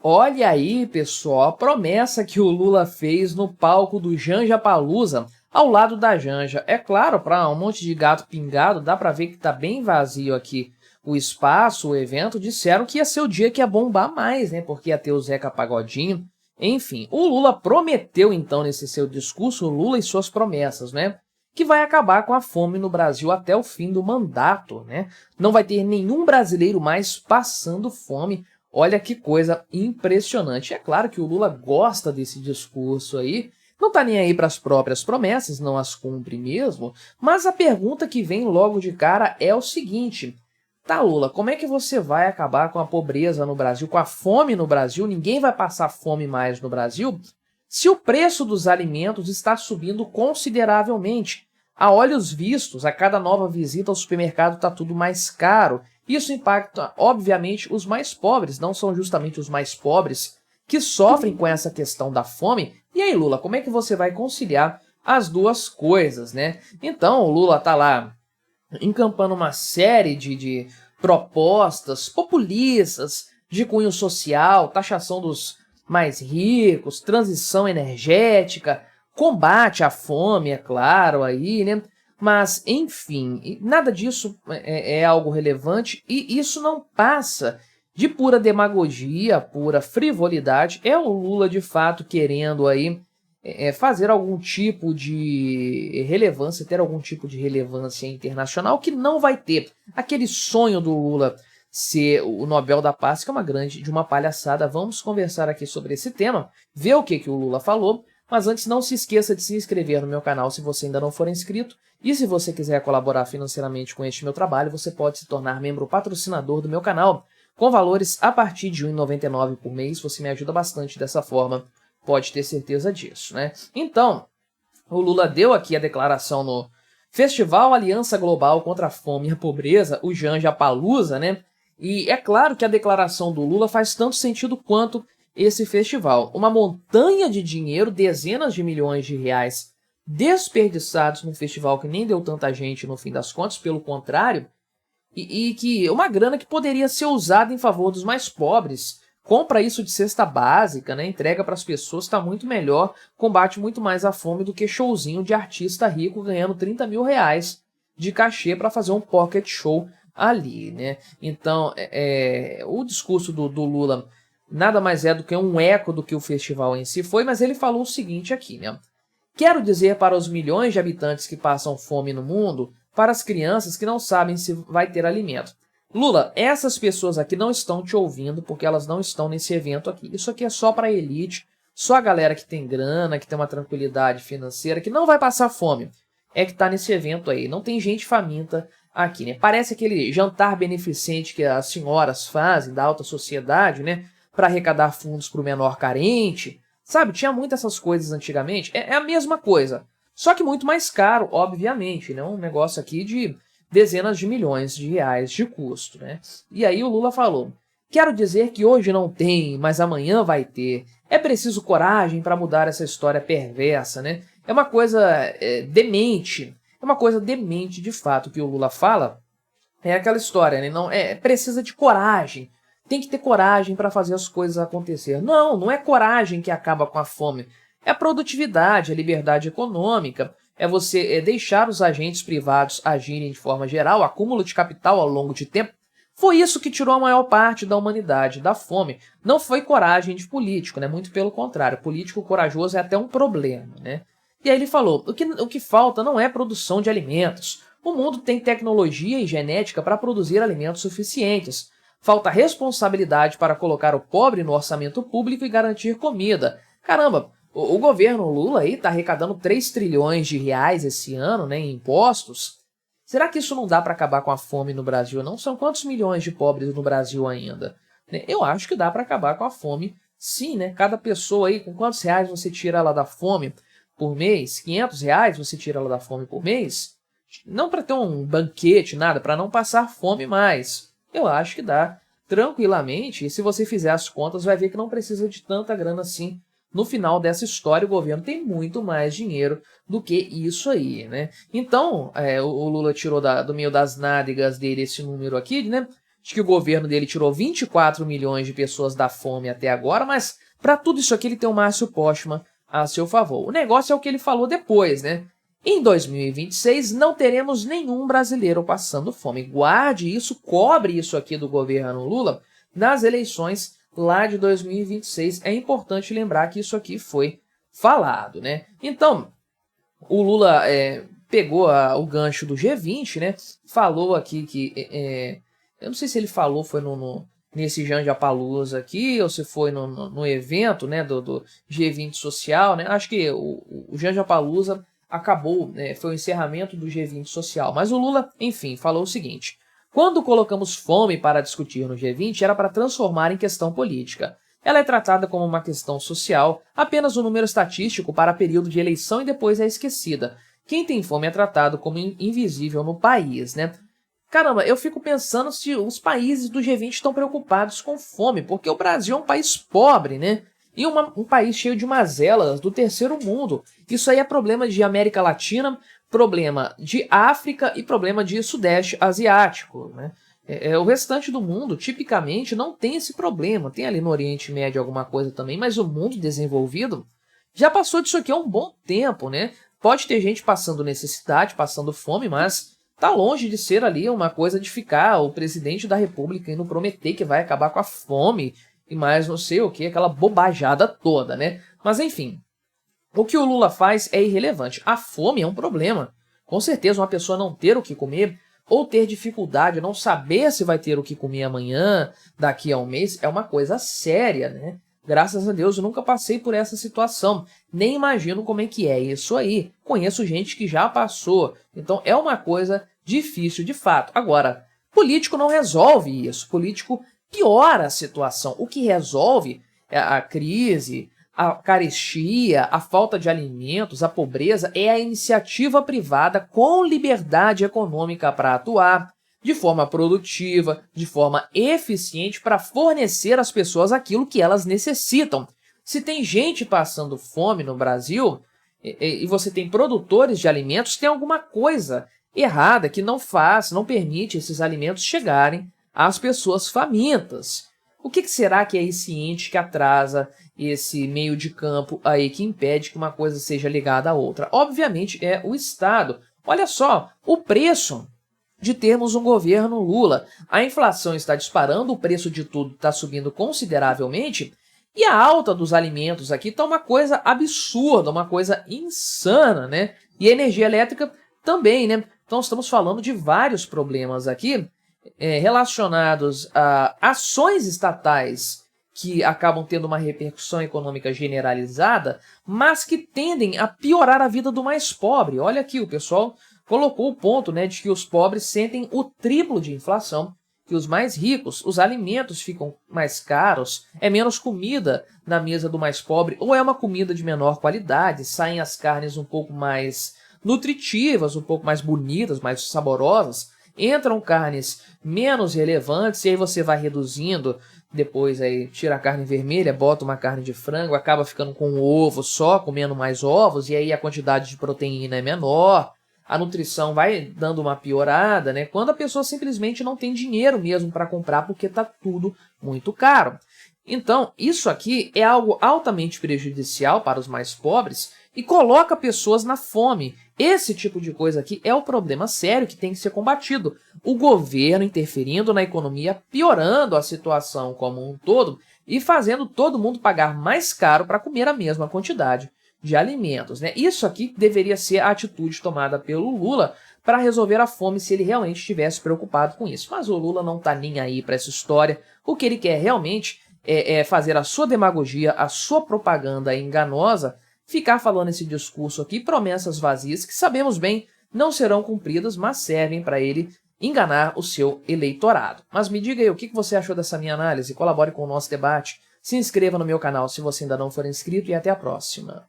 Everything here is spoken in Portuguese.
Olha aí, pessoal, a promessa que o Lula fez no palco do Janjapalooza, ao lado da Janja. É claro, para um monte de gato pingado, dá para ver que tá bem vazio aqui o espaço, o evento. Disseram que ia ser o dia que ia bombar mais, né? Porque ia ter o Zeca Pagodinho. Enfim, o Lula prometeu, então, nesse seu discurso, o Lula e suas promessas, né? Que vai acabar com a fome no Brasil até o fim do mandato, né? Não vai ter nenhum brasileiro mais passando fome. Olha que coisa impressionante. É claro que o Lula gosta desse discurso aí, não tá nem aí para as próprias promessas, não as cumpre mesmo, mas a pergunta que vem logo de cara é o seguinte: tá, Lula, como é que você vai acabar com a pobreza no Brasil, com a fome no Brasil? Ninguém vai passar fome mais no Brasil se o preço dos alimentos está subindo consideravelmente. A olhos vistos, a cada nova visita ao supermercado está tudo mais caro. Isso impacta, obviamente, os mais pobres. Não são justamente os mais pobres que sofrem com essa questão da fome. E aí, Lula, como é que você vai conciliar as duas coisas, né? Então, o Lula tá lá encampando uma série de propostas populistas de cunho social, taxação dos mais ricos, transição energética, combate à fome, é claro, aí, né? Mas, enfim, nada disso é algo relevante e isso não passa de pura demagogia, pura frivolidade. É o Lula, de fato, querendo aí fazer algum tipo de relevância, ter algum tipo de relevância internacional que não vai ter. Aquele sonho do Lula ser o Nobel da Paz, que é uma palhaçada. Vamos conversar aqui sobre esse tema, ver o que o Lula falou, mas antes não se esqueça de se inscrever no meu canal se você ainda não for inscrito, e se você quiser colaborar financeiramente com este meu trabalho, você pode se tornar membro patrocinador do meu canal, com valores a partir de R$ 1,99 por mês. Você me ajuda bastante dessa forma, pode ter certeza disso, né? Então, o Lula deu aqui a declaração no Festival Aliança Global contra a Fome e a Pobreza, o Janjapalooza, né? E é claro que a declaração do Lula faz tanto sentido quanto esse festival. Uma montanha de dinheiro, dezenas de milhões de reais desperdiçados num festival que nem deu tanta gente no fim das contas, pelo contrário, e que uma grana que poderia ser usada em favor dos mais pobres. Compra isso de cesta básica, né? Entrega para as pessoas, está muito melhor, combate muito mais a fome do que showzinho de artista rico ganhando 30 mil reais de cachê para fazer um pocket show ali, né? Então, o discurso do Lula nada mais é do que um eco do que o festival em si foi, mas ele falou o seguinte aqui, né? Quero dizer para os milhões de habitantes que passam fome no mundo, para as crianças que não sabem se vai ter alimento. Lula, essas pessoas aqui não estão te ouvindo porque elas não estão nesse evento aqui. Isso aqui é só para a elite, só a galera que tem grana, que tem uma tranquilidade financeira, que não vai passar fome. É que tá nesse evento aí. Não tem gente faminta aqui, né? Parece aquele jantar beneficente que as senhoras fazem da alta sociedade, né? Para arrecadar fundos para o menor carente. Sabe, tinha muitas essas coisas antigamente. É a mesma coisa. Só que muito mais caro, obviamente, né? Um negócio aqui de dezenas de milhões de reais de custo, né? E aí o Lula falou: quero dizer que hoje não tem, mas amanhã vai ter. É preciso coragem para mudar essa história perversa, né? É uma coisa demente. É uma coisa demente, de fato, que o Lula fala. É aquela história, né? Não, precisa de coragem. Tem que ter coragem para fazer as coisas acontecer. Não, não é coragem que acaba com a fome. É a produtividade, a liberdade econômica. É você deixar os agentes privados agirem de forma geral, acúmulo de capital ao longo de tempo. Foi isso que tirou a maior parte da humanidade da fome. Não foi coragem de político, né? Muito pelo contrário. Político corajoso é até um problema, né? E aí ele falou: o que falta não é produção de alimentos. O mundo tem tecnologia e genética para produzir alimentos suficientes. Falta responsabilidade para colocar o pobre no orçamento público e garantir comida. Caramba, o governo Lula aí está arrecadando 3 trilhões de reais esse ano, né, em impostos. Será que isso não dá para acabar com a fome no Brasil, não? São quantos milhões de pobres no Brasil ainda? Eu acho que dá para acabar com a fome, sim, né? Cada pessoa aí, com quantos reais você tira ela da fome por mês? 500 reais você tira ela da fome por mês? Não para ter um banquete, nada, para não passar fome mais. Eu acho que dá tranquilamente, e se você fizer as contas, vai ver que não precisa de tanta grana assim. No final dessa história, o governo tem muito mais dinheiro do que isso aí, né? Então, o Lula tirou do meio das nádegas dele esse número aqui, né? de que o governo dele tirou 24 milhões de pessoas da fome até agora, mas para tudo isso aqui ele tem o Márcio Postman a seu favor. O negócio é o que ele falou depois, né? Em 2026 não teremos nenhum brasileiro passando fome. Guarde isso, cobre isso aqui do governo Lula nas eleições lá de 2026. É importante lembrar que isso aqui foi falado, né? Então, o Lula pegou o gancho do G20, né? Falou aqui que... eu não sei se ele falou, foi nesse Janjapalooza aqui, ou se foi no evento, né, do G20 social, né? Acho que o Janjapalooza acabou, foi o encerramento do G20 social. Mas o Lula, enfim, falou o seguinte: quando colocamos fome para discutir no G20, era para transformar em questão política. Ela é tratada como uma questão social, apenas um número estatístico para período de eleição e depois é esquecida. Quem tem fome é tratado como invisível no país, né? Caramba, eu fico pensando se os países do G20 estão preocupados com fome, porque o Brasil é um país pobre, né? E um país cheio de mazelas do terceiro mundo. Isso aí é problema de América Latina, problema de África e problema de Sudeste Asiático, né? O restante do mundo, tipicamente, não tem esse problema. Tem ali no Oriente Médio alguma coisa também, mas o mundo desenvolvido já passou disso aqui há um bom tempo, né? Pode ter gente passando necessidade, passando fome, mas tá longe de ser ali uma coisa de ficar o presidente da República indo prometer que vai acabar com a fome e mais não sei o que, aquela bobajada toda, né? Mas enfim, o que o Lula faz é irrelevante. A fome é um problema. Com certeza, uma pessoa não ter o que comer ou ter dificuldade, não saber se vai ter o que comer amanhã, daqui a um mês, é uma coisa séria, né? Graças a Deus eu nunca passei por essa situação, nem imagino como é que é isso aí. Conheço gente que já passou, então é uma coisa difícil de fato. Agora, político não resolve isso, político piora a situação. O que resolve é a crise, a carestia, a falta de alimentos, a pobreza, é a iniciativa privada com liberdade econômica para atuar de forma produtiva, de forma eficiente para fornecer às pessoas aquilo que elas necessitam. Se tem gente passando fome no Brasil e você tem produtores de alimentos, tem alguma coisa errada que não permite esses alimentos chegarem às pessoas famintas. O que será que é esse ente que atrasa esse meio de campo aí que impede que uma coisa seja ligada à outra? Obviamente é o Estado. Olha só, o preço de termos um governo Lula. A inflação está disparando, o preço de tudo está subindo consideravelmente e a alta dos alimentos aqui está uma coisa absurda, uma coisa insana, né? E a energia elétrica também, né? Então estamos falando de vários problemas aqui relacionados a ações estatais que acabam tendo uma repercussão econômica generalizada, mas que tendem a piorar a vida do mais pobre. Olha aqui, o pessoal colocou o ponto, né, de que os pobres sentem o triplo de inflação que os mais ricos, os alimentos ficam mais caros, é menos comida na mesa do mais pobre, ou é uma comida de menor qualidade, saem as carnes um pouco mais nutritivas, um pouco mais bonitas, mais saborosas, entram carnes menos relevantes, e aí você vai reduzindo, depois aí tira a carne vermelha, bota uma carne de frango, acaba ficando com ovo só, comendo mais ovos, e aí a quantidade de proteína é menor, a nutrição vai dando uma piorada, né? Quando a pessoa simplesmente não tem dinheiro mesmo para comprar porque está tudo muito caro. Então, isso aqui é algo altamente prejudicial para os mais pobres e coloca pessoas na fome. Esse tipo de coisa aqui é o problema sério que tem que ser combatido. O governo interferindo na economia, piorando a situação como um todo e fazendo todo mundo pagar mais caro para comer a mesma quantidade de alimentos, né? Isso aqui deveria ser a atitude tomada pelo Lula para resolver a fome se ele realmente estivesse preocupado com isso. Mas o Lula não está nem aí para essa história. O que ele quer realmente é fazer a sua demagogia, a sua propaganda enganosa, ficar falando esse discurso aqui, promessas vazias que sabemos bem não serão cumpridas, mas servem para ele enganar o seu eleitorado. Mas me diga aí o que você achou dessa minha análise, colabore com o nosso debate, se inscreva no meu canal se você ainda não for inscrito e até a próxima.